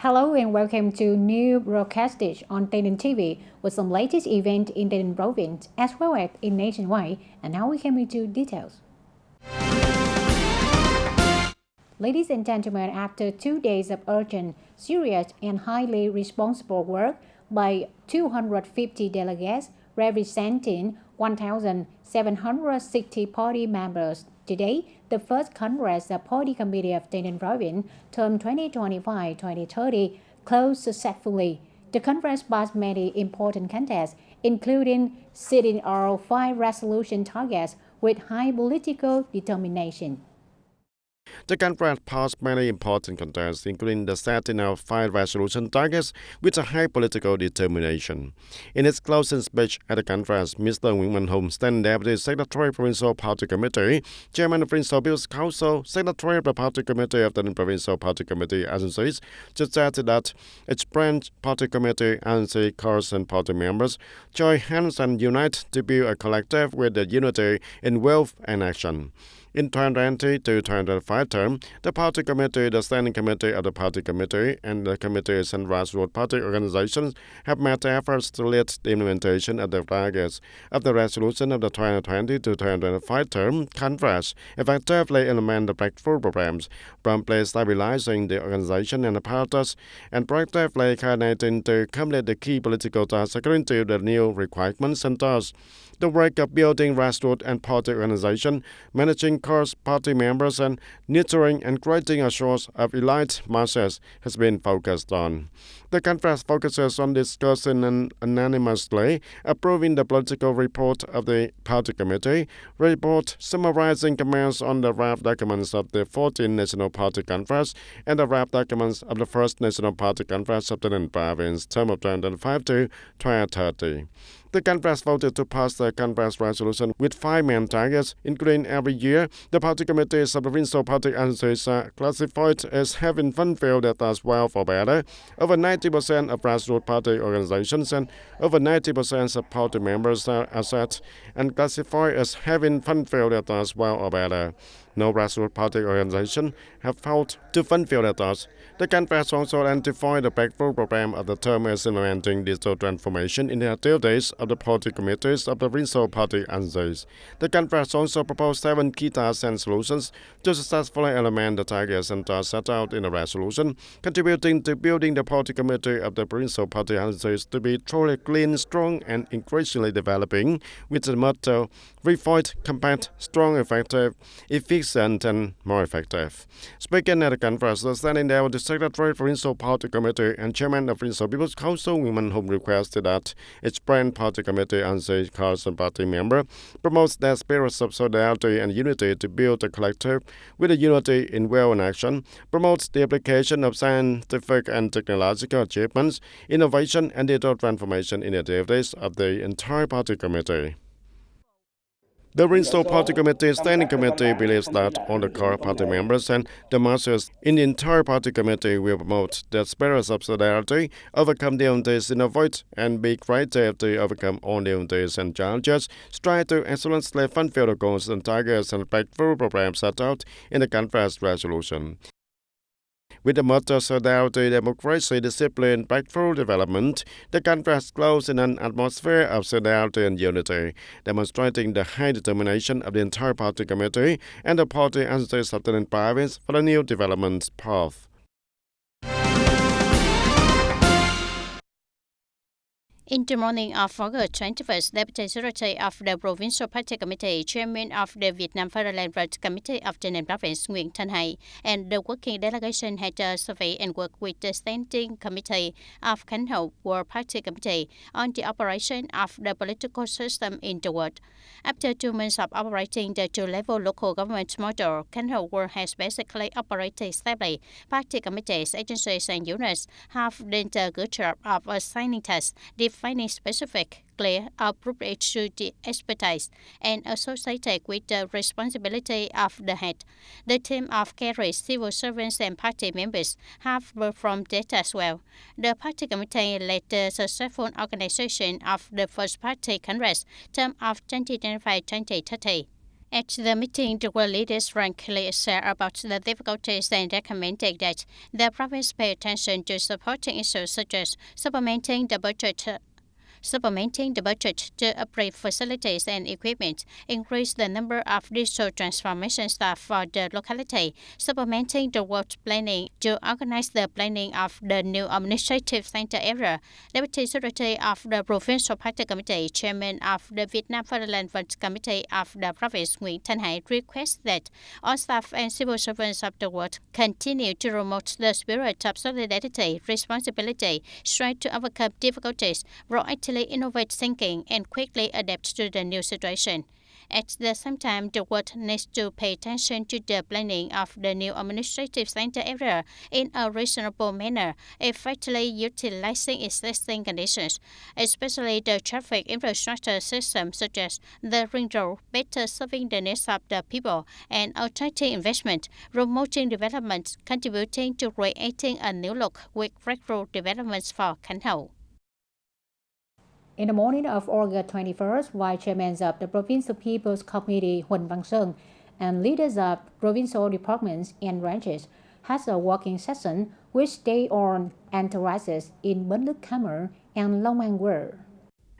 Hello and welcome to new broadcastage on TayNinhTV with some latest event in TayNinh province as well as in nationwide. And now we come into details. Ladies and gentlemen, after 2 days of urgent, serious and highly responsible work by 250 delegates representing 1,760 party members, today, the first Congress of Party Committee of TayNinh Province, term 2025-2030, closed successfully. The Congress passed many important contests, including setting our 5 resolution targets with high political determination. The conference passed many important contests, including the setting of 5 resolution targets with a high political determination. In his closing speech at the conference, Mr. Nguyễn Hùng, Standing Deputy Secretary Provincial Party Committee, Chairman of Provincial People's Council, Secretary of the Party Committee of the Provincial Party Committee agencies, suggested that each branch party committee, agency, corps, and party members join hands and unite to build a collective with the unity in wealth and action. In 2020 to 2025 term, the Party Committee, the Standing Committee of the Party Committee, and the committees and grassroots party organizations have made efforts to lead the implementation of the targets of the resolution of the 2020 to 2025 term Congress, effectively implement the breakthrough programs, promptly stabilizing the organization and apparatus, and proactively coordinating to complete the key political tasks according to the new requirements and tasks. The work of building grassroots and party organization, managing corps, party members, and nurturing and creating a source of elite masses has been focused on. The conference focuses on discussing and unanimously approving the political report of the Party Committee, report summarizing comments on the draft documents of the 14th National Party Conference and the draft documents of the First National Party Conference of the TayNinh Province, term of 2025 to 2030. The conference voted to pass the conference resolution with 5 main targets, including every year, the party committees of the provincial party agencies are classified as having fulfilled their tasks well or better. Over 90% of grassroots party organizations and over 90% of party members are assessed and classified as having fulfilled their tasks well or better. No grassroots party organization have failed to fulfill their tasks. The conference also identified the breakthrough program of the term as implementing digital transformation in the activities of the party committees of the provincial party agencies. The conference also proposed 7 key tasks and solutions to successfully implement the targets and tasks set out in the resolution, contributing to building the party committee of the provincial party agencies to be truly clean, strong, and increasingly developing, with the motto, refined, compact, strong, effective, efficient, and more effective. Speaking at the conference, the Standing Deputy Secretary Provincial Party Committee and Chairman of Provincial People's Council, Nguyễn Hùng, requested that each branch party committee and corps and party member promotes their spirit of solidarity and unity to build a collective with a unity in will and action, promotes the application of scientific and technological achievements, innovation, and digital transformation in the activities of the entire party committee. The Provincial Party Committee Standing Committee believes that all the core party members and the masses in the entire party committee will promote the spirit of solidarity, overcome difficulties, innovate, and be creative to overcome all difficulties and challenges, strive to excellently fulfill the goals and targets and breakthrough programs set out in the conference resolution. With the motto solidarity, democracy, discipline, breakthrough development, the conference closed in an atmosphere of solidarity and unity, demonstrating the high determination of the entire party committee and the party agencies of the TayNinh Province for the new development path. In the morning of August 21st, Deputy Secretary of the Provincial Party Committee, Chairman of the Vietnam Federal Committee of TayNinh Province, Nguyễn Thanh Hải, and the working delegation had a survey and work with the Standing Committee of Khánh Hậu World Party Committee on the operation of the political system in the world. After 2 months of operating the 2-level local government model, Khánh Hậu World has basically operated stably. Party committees, agencies, and units have done a good job of assigning tasks, defining specific, clear, appropriate to the expertise, and associated with the responsibility of the head. The team of carriers, civil servants, and party members have performed that as well. The party committee led the successful organization of the first party congress, term of 2025-2030. At the meeting, the world leaders frankly shared about the difficulties and recommended that the province pay attention to supporting issues such as supplementing the budget to upgrade facilities and equipment, increase the number of digital transformation staff for the locality, supplementing the work planning to organize the planning of the new administrative center area. Deputy Secretary of the Provincial Party Committee, Chairman of the Vietnam Fatherland Fund Committee of the province, Nguyễn Thanh Hải, requests that all staff and civil servants of the world continue to promote the spirit of solidarity, responsibility, strive to overcome difficulties, proactively innovate thinking, and quickly adapt to the new situation. At the same time, the world needs to pay attention to the planning of the new administrative center area in a reasonable manner, effectively utilizing existing conditions, especially the traffic infrastructure system such as the ring road, better serving the needs of the people, and attracting investment, promoting development, contributing to creating a new look with breakthrough developments for Khánh Hậu. In the morning of August 21st, Vice Chairman of the Provincial People's Committee, Huỳnh Văn Sơn, and leaders of provincial departments and branches had a working session with state-owned enterprises in Bến Lức Khmer and Long An World.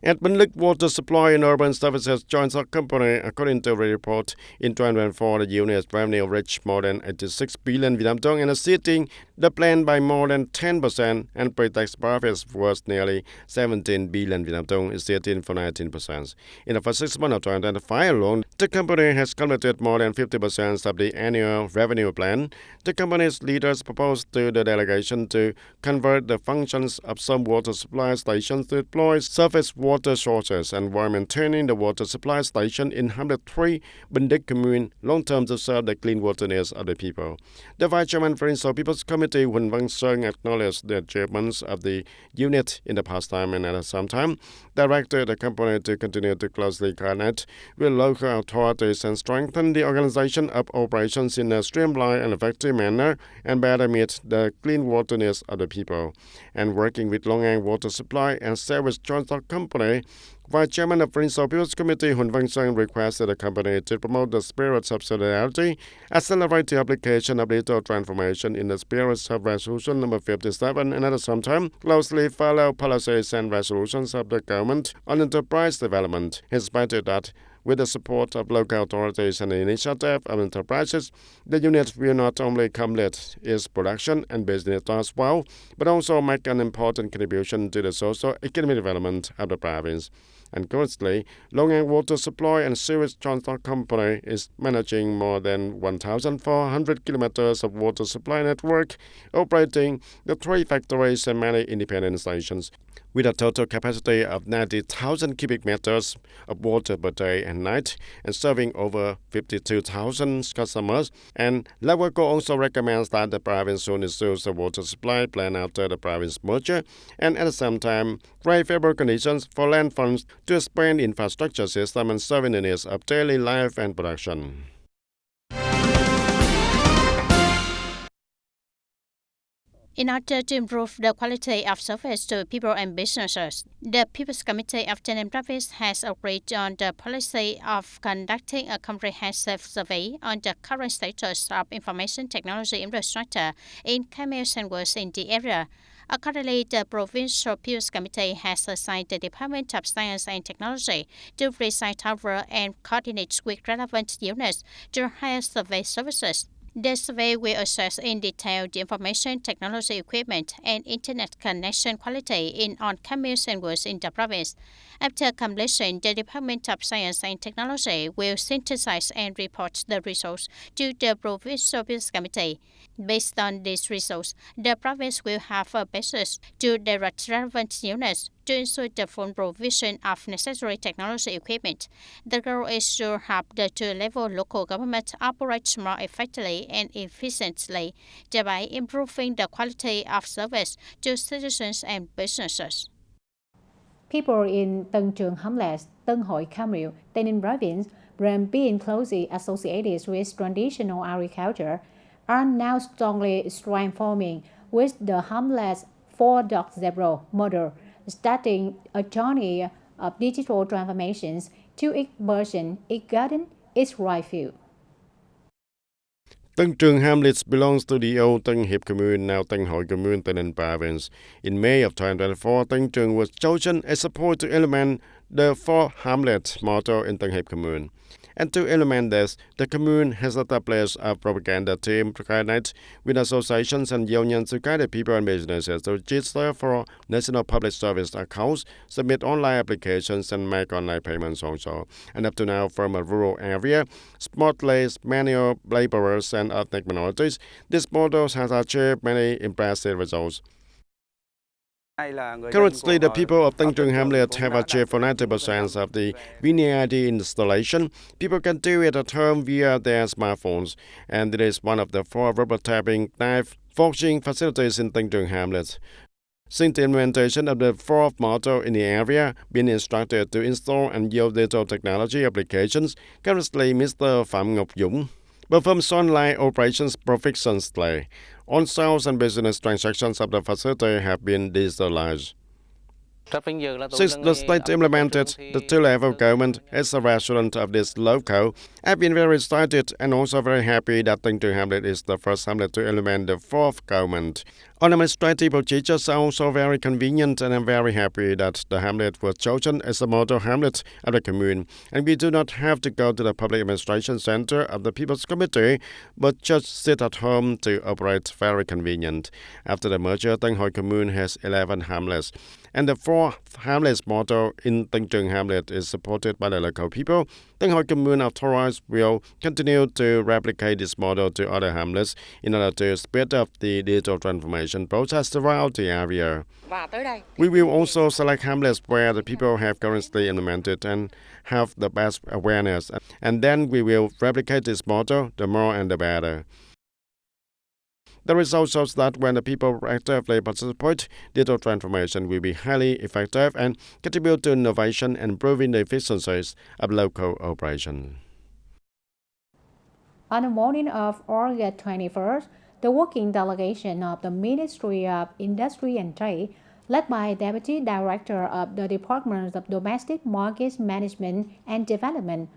At Bến Lức Water Supply and Urban Services Joint Stock Company, according to the report, in 2024, the unit's revenue reached more than 86 billion Vietnam dong and exceeding the plan by more than 10%, and pre-tax profits was nearly 17 billion Vietnam dong, exceeding for 19%. In the first 6 months of 2025 alone, the company has completed more than 50% of the annual revenue plan. The company's leaders proposed to the delegation to convert the functions of some water supply stations to deploy surface water sources and while maintaining the water supply station in 103 Bến Lức commune long-term to serve the clean water needs of the people. The Vice Chairman Provincial People's Committee, Huỳnh Văn Sơn, acknowledged the achievements of the unit in the past time and at the same time directed the company to continue to closely coordinate with local authorities and strengthen the organization of operations in a streamlined and effective manner and better meet the clean water needs of the people. And working with Long An Water Supply and Service Joint Stock Company, Vice Chairman of Provincial People's Committee Huỳnh Văn Sơn requested the company to promote the spirit of solidarity, accelerate the application of digital transformation in the spirit of Resolution number 57, and at the same time closely follow policies and resolutions of the government on enterprise development. He stated that with the support of local authorities and the initiative of enterprises, the unit will not only complete its production and business as well, but also make an important contribution to the socio-economic development of the province. And currently, Long An Water Supply and Sewage Joint Stock Company is managing more than 1,400 kilometers of water supply network, operating the 3 factories and many independent stations, with a total capacity of 90,000 cubic meters of water per day and night, and serving over 52,000 customers. And Lawaco also recommends that the province soon issues a water supply plan after the province merger, and at the same time, create favorable conditions for land funds to expand infrastructure system and serving the needs of daily life and production. In order to improve the quality of service to people and businesses, the People's Committee of Tây Ninh Province has agreed on the policy of conducting a comprehensive survey on the current status of information technology infrastructure in commerce and works in the area. Accordingly, the Provincial People's Committee has assigned the Department of Science and Technology to recite over and coordinate with relevant units to hire survey services. The survey will assess in detail the information technology equipment and internet connection quality in on-commerce and works in the province. After completion, the Department of Science and Technology will synthesize and report the results to the Provincial People's Committee. Based on these results, the province will have a basis to direct relevant units to ensure the full provision of necessary technology equipment. The goal is to help the two-level local government operate more effectively and efficiently, thereby improving the quality of service to citizens and businesses. People in Tân Trường Hamlet, Tân Hội Cam Ranh, Tây Ninh Province, from being closely associated with traditional agriculture, are now strongly transforming with the Hamlet 4.0 model, starting a journey of digital transformations to e-version, e-garden, its right view. Tân Trường Hamlets belongs to the old Tân Hiệp commune, now Tân Hội commune, Tây province. In May of 2024, Tân Trường was chosen as support to implement the four hamlets motto in Tân Hiệp commune. And to implement this, the commune has established a propaganda team to coordinate with associations and unions to guide the people and businesses to register for National Public Service accounts, submit online applications, and make online payments also. And up to now, from a rural area, spotless manual laborers, and ethnic minorities, this model has achieved many impressive results. Currently, the people of Tân Trường Hamlet have achieved 90% of the VNEID installation. People can do it at home via their smartphones, and it is one of the 4 rubber tapping, knife forging facilities in Tân Trường Hamlet. Since the implementation of the 4th model in the area, being instructed to install and use digital technology applications, currently Mr. Phạm Ngọc Dũng performs online operations proficiently. All sales and business transactions of the facility have been digitalized. Since the state implemented the 2-level government as a resident of this local, I've been very excited and also very happy that Tân Trường Hamlet is the first hamlet to implement the 4th government. Administrative procedures are also very convenient, and I'm very happy that the hamlet was chosen as a model hamlet of the commune, and we do not have to go to the public administration center of the People's Committee, but just sit at home to operate. Very convenient. After the merger, Tân Hội commune has 11 hamlets, and the 4th hamlets model in Tân Trường Hamlet is supported by the local people. Tân Hội commune authorized will continue to replicate this model to other hamlets in order to speed up the digital transformation process throughout the area. We will also select hamlets where the people have currently implemented and have the best awareness, and then we will replicate this model, the more and the better. The result shows that when the people actively participate, digital transformation will be highly effective and contribute to innovation and improving the efficiencies of local operation. On the morning of August 21st, the working delegation of the Ministry of Industry and Trade, led by Deputy Director of the Department of Domestic Markets Management and Development,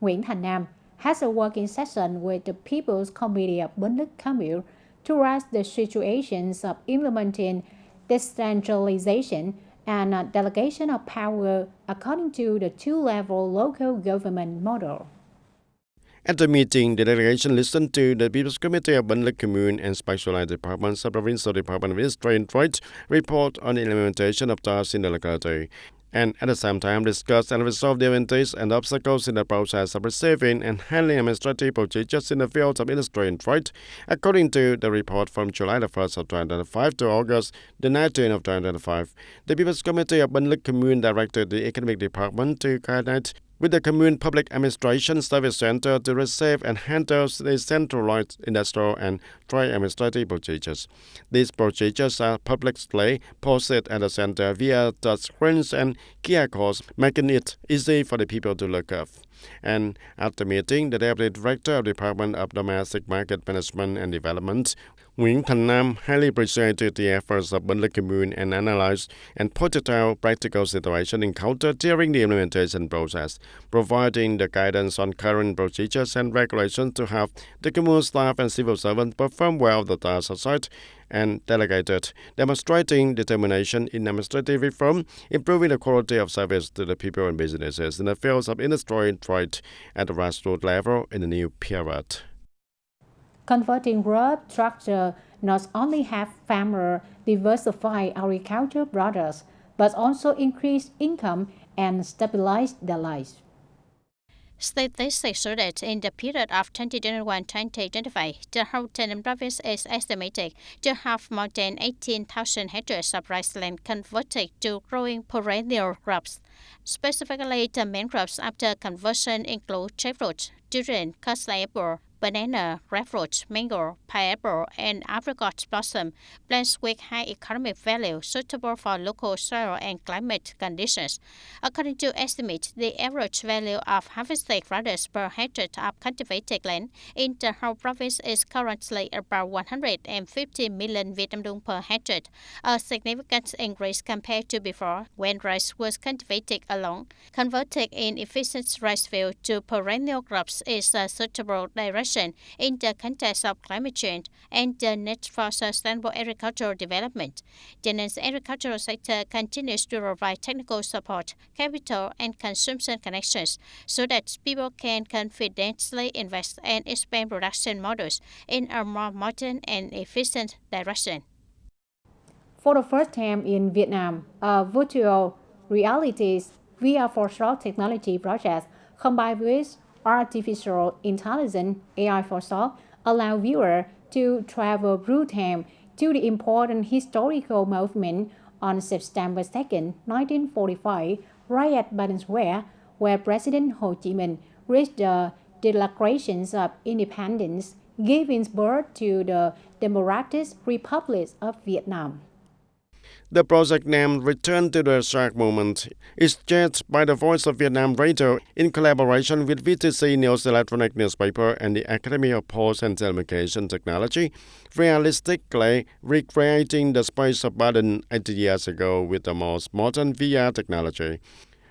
Nguyễn Thành Nam, has a working session with the People's Committee of Bến Lức Commune to raise the situations of implementing decentralization and delegation of power according to the 2-level local government model. At the meeting, the delegation listened to the People's Committee of Bến Lức Commune and Specialized Departments of Provincial Department of Industry and Trade report on the implementation of tasks in the locality, and at the same time discuss and resolve the difficulties and obstacles in the process of receiving and handling administrative procedures in the fields of industry and trade. According to the report from July the 1st of 2025 to August the 19th of 2025, the People's Committee of Bến Lức Commune directed the Economic Department to coordinate with the Commune Public Administration Service Center to receive and handle the centralized industrial and trade administrative procedures. These procedures are publicly posted at the center via touch screens and QR codes, making it easy for the people to look up. And at the meeting, the Deputy Director of the Department of Domestic Market Management and Development, Nguyễn Thành Nam, highly appreciated the efforts of Bến Lức Commune and analyzed and pointed out practical situations encountered during the implementation process, providing the guidance on current procedures and regulations to have the commune staff and civil servants perform well the tasks assigned and delegated, demonstrating determination in administrative reform, improving the quality of service to the people and businesses in the fields of industry and trade at the grassroots level in the new period. Converting rural structure not only have farmers diversify agricultural products, but also increase income and stabilize their lives. Statistics show that in the period of 2021-2025, the whole TayNinhTV province is estimated to have more than 18,000 hectares of rice land converted to growing perennial crops. Specifically, the main crops after conversion include jackfruit, durian, cassava, banana, grapefruit, mango, pineapple, and apricot blossom, plants with high economic value suitable for local soil and climate conditions. According to estimates, the average value of harvested produce per hectare of cultivated land in the whole province is currently about 150 million Vietnam dong per hectare, a significant increase compared to before when rice was cultivated alone. Converting inefficient rice fields to perennial crops is a suitable direction in the context of climate change and the need for sustainable agricultural development. TayNinh's agricultural sector continues to provide technical support, capital, and consumption connections so that people can confidently invest and expand production models in a more modern and efficient direction. For the first time in Vietnam, a virtual reality VR for short technology project combined with artificial intelligence AI for short allow viewers to travel through time to the important historical movement on September 2nd, 1945, right at Biden Square, where President Ho Chi Minh reached the Declaration of Independence, giving birth to the Democratic Republic of Vietnam. The project name Return to the Shark Moment is judged by the Voice of Vietnam Radio in collaboration with VTC News electronic newspaper and the Academy of Post and Telecommunication Technology, realistically recreating the space of Baden 80 years ago with the most modern VR technology.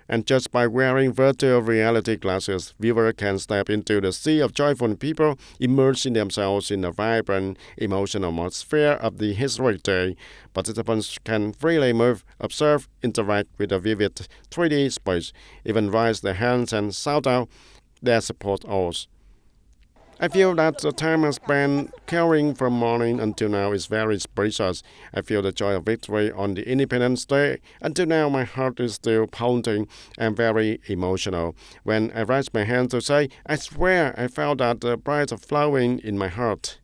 And just by wearing virtual reality glasses, viewers can step into the sea of joyful people, immersing themselves in the vibrant, emotional atmosphere of the historic day. Participants can freely move, observe, interact with a vivid 3D space, even raise their hands and shout out their support oaths. I feel that the time I spent caring from morning until now is very precious. I feel the joy of victory on the Independence Day. Until now, my heart is still pounding and very emotional. When I raised my hand to say, I swear I felt that the pride of flowing in my heart.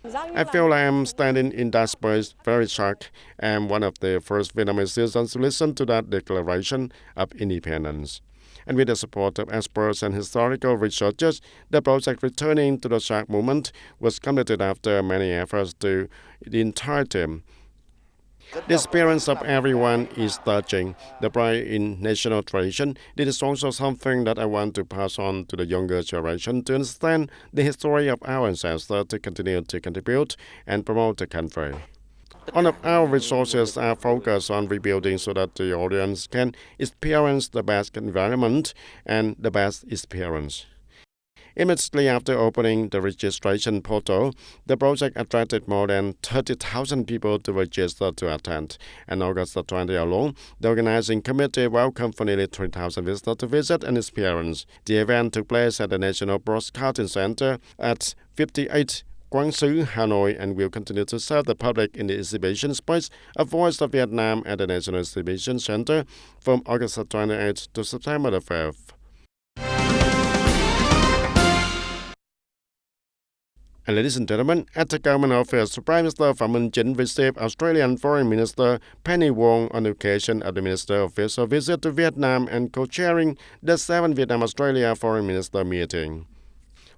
I feel I am standing in that space, very shocked. I am one of the first Vietnamese citizens to listen to that Declaration of Independence. And with the support of experts and historical researchers, the project Returning to the Shark Movement was completed after many efforts to the entire team. The experience of everyone is touching. The pride in national tradition. This is also something that I want to pass on to the younger generation to understand the history of our ancestors to continue to contribute and promote the country. All of our resources are focused on rebuilding so that the audience can experience the best environment and the best experience. Immediately after opening the registration portal, the project attracted more than 30,000 people to register to attend. On August 20 alone, the organizing committee welcomed nearly 3,000 visitors to visit and experience. The event took place at the National Broadcasting Center at 58 Quang Sư, Hanoi, and will continue to serve the public in the exhibition space of Voice of Vietnam at the National Exhibition Center from August 28 to September 5th. And ladies and gentlemen, at the Government Office, Prime Minister Phạm Minh Chính received Australian Foreign Minister Penny Wong on the occasion of the Minister official visit to Vietnam and co-chairing the 7th Vietnam-Australia Foreign Minister meeting.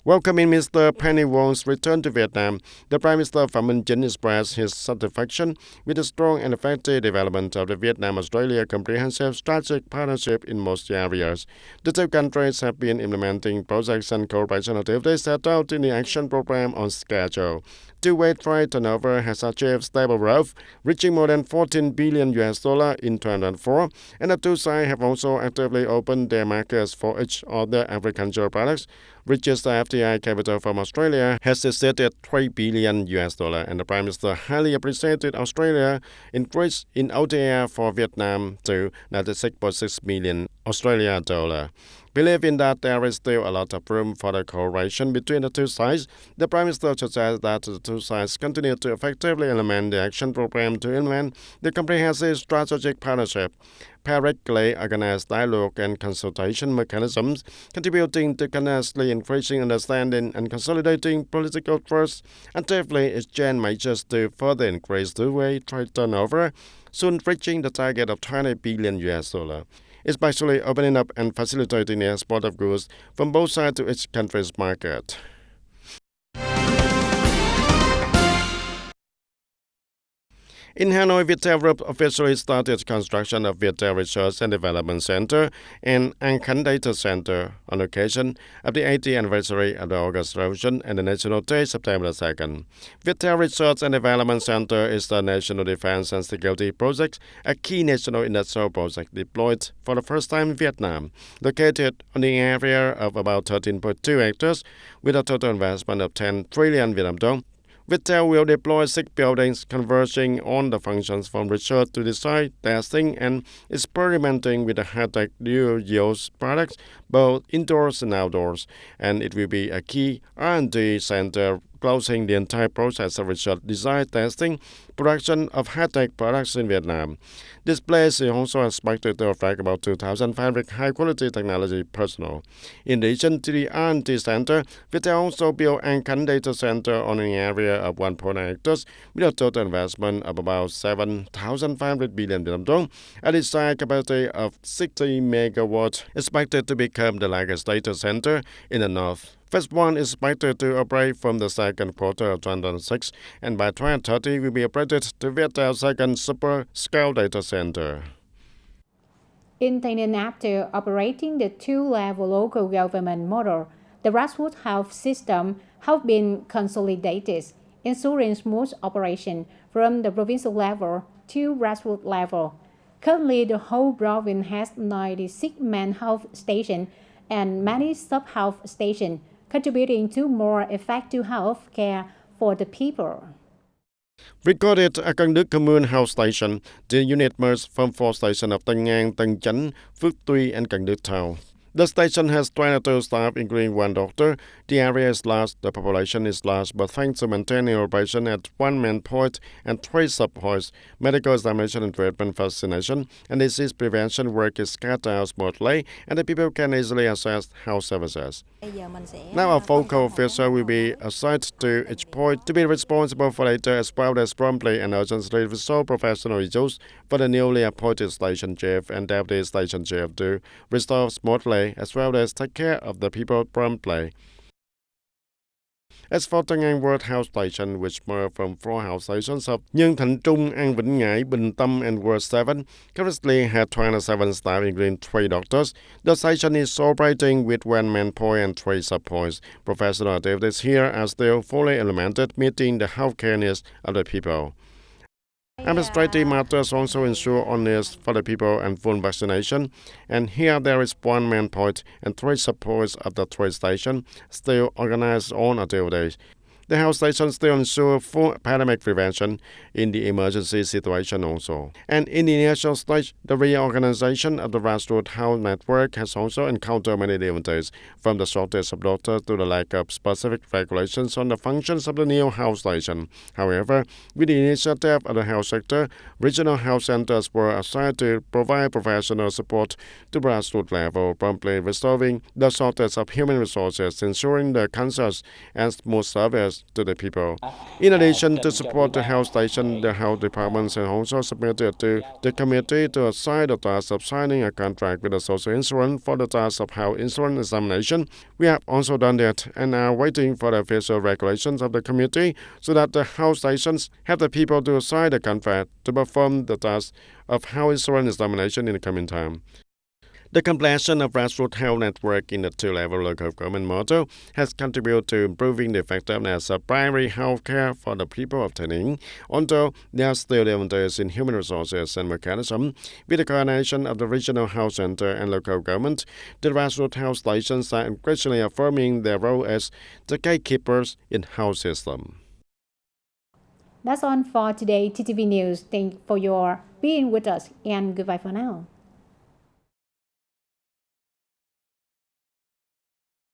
Welcoming Mr. Penny Wong's return to Vietnam, the Prime Minister Phạm Minh Chính expressed his satisfaction with the strong and effective development of the Vietnam-Australia Comprehensive Strategic Partnership in most areas. The two countries have been implementing projects and cooperation activities set out in the action program on schedule. Two-way trade turnover has achieved stable growth, reaching more than $14 billion in 2004, and the two sides have also actively opened their markets for each other agricultural products. Registered FDI capital from Australia has exceeded $3 billion, and the Prime Minister highly appreciated Australia's increase in ODA for Vietnam to $96.6 million Australian dollar. Believing that there is still a lot of room for the cooperation between the two sides, the Prime Minister suggests that the two sides continue to effectively implement the action program to implement the comprehensive strategic partnership, periodically organize dialogue and consultation mechanisms, contributing to continuously increasing understanding and consolidating political trust, actively exchange measures to further increase two-way trade turnover, soon reaching the target of $20 billion. Especially opening up and facilitating the export of goods from both sides to each country's market. In Hanoi, Viettel Group officially started construction of Viettel Research and Development Center and An Khánh Data Center on occasion of the 80th anniversary of the August Revolution and the National Day, September 2nd. Viettel Research and Development Center is the National Defense and Security Project, a key national industrial project deployed for the first time in Vietnam, located on the area of about 13.2 hectares with a total investment of 10 trillion Vietnam dong. Viettel will deploy 6 buildings converging on the functions from research to design, testing, and experimenting with the high-tech dual-use products, both indoors and outdoors. And it will be a key R&D center closing the entire process of research, design, testing, production of high-tech products in Vietnam. This place is also expected to attract about 2,500 high-quality technology personnel. In addition to the R&D center, Viettel also built An Khánh Data Center on an area of 1.9 hectares with a total investment of about 7,500 billion Vietnam dong, a design capacity of 60 megawatts, expected to become the largest data center in the north. Phase 1 is expected to operate from the second quarter of 2026, and by 2030 will be operated to Viettel's second super-scale data center. In TayNinhTV, after operating the two-level local government model, the grassroots health system has been consolidated, ensuring smooth operation from the provincial level to grassroots level. Currently, the whole province has 96 main health stations and many sub-health stations, contributing to more effective health care for the people. Recorded at Cần Đức Commune Health Station, the unit merged from 4 stations of Tân An, Tân Chánh, Phước Tuy, and Cần Đức Town. The station has 22 staff, including 1 doctor. The area is large, the population is large, but thanks to maintaining operation at 1 main point and 3 sub-points, medical examination and treatment, vaccination, and disease prevention work is carried out smoothly, and the people can easily access health services. Now a focal officer will be assigned to each point to be responsible for data as well as promptly and urgently resolve professional issues for the newly appointed station chief and deputy station chief to resolve smoothly as well as take care of the people promptly. As for Tân An World Health Station, which merged from 4 health stations of Nhân Thạnh Trung, An Vĩnh Ngãi, Bình Tâm, and World 7, currently had 27 staff, including 3 doctors. The station is operating with 1 main point and 3 sub-points. Professional activities here are still fully implemented, meeting the healthcare needs of the people. Administrative matters also ensure honest for the people and full vaccination, and here there is 1 main point and 3 sub-points of the 3 stations still organized on activities. The health stations still ensure full pandemic prevention in the emergency situation also. And in the initial stage, the reorganization of the grassroots health network has also encountered many difficulties, from the shortage of doctors to the lack of specific regulations on the functions of the new health station. However, with the initiative of the health sector, regional health centers were assigned to provide professional support to grassroots level, promptly resolving the shortage of human resources, ensuring the conscious and smooth service to the people. In addition to support the health station, the health departments have also submitted to the committee to assign the task of signing a contract with the social insurance for the task of health insurance examination. We have also done that and are waiting for the official regulations of the committee so that the health stations have the people to sign the contract to perform the task of health insurance examination in the coming time. The completion of grassroots health network in the two-level local government model has contributed to improving the effectiveness of primary health care for the people of TayNinhTV. Although there are still differences in human resources and mechanism, with the coordination of the regional health center and local government, the grassroots health stations are increasingly affirming their role as the gatekeepers in health system. That's all for today, TTV News. Thank you for your being with us, and goodbye for now.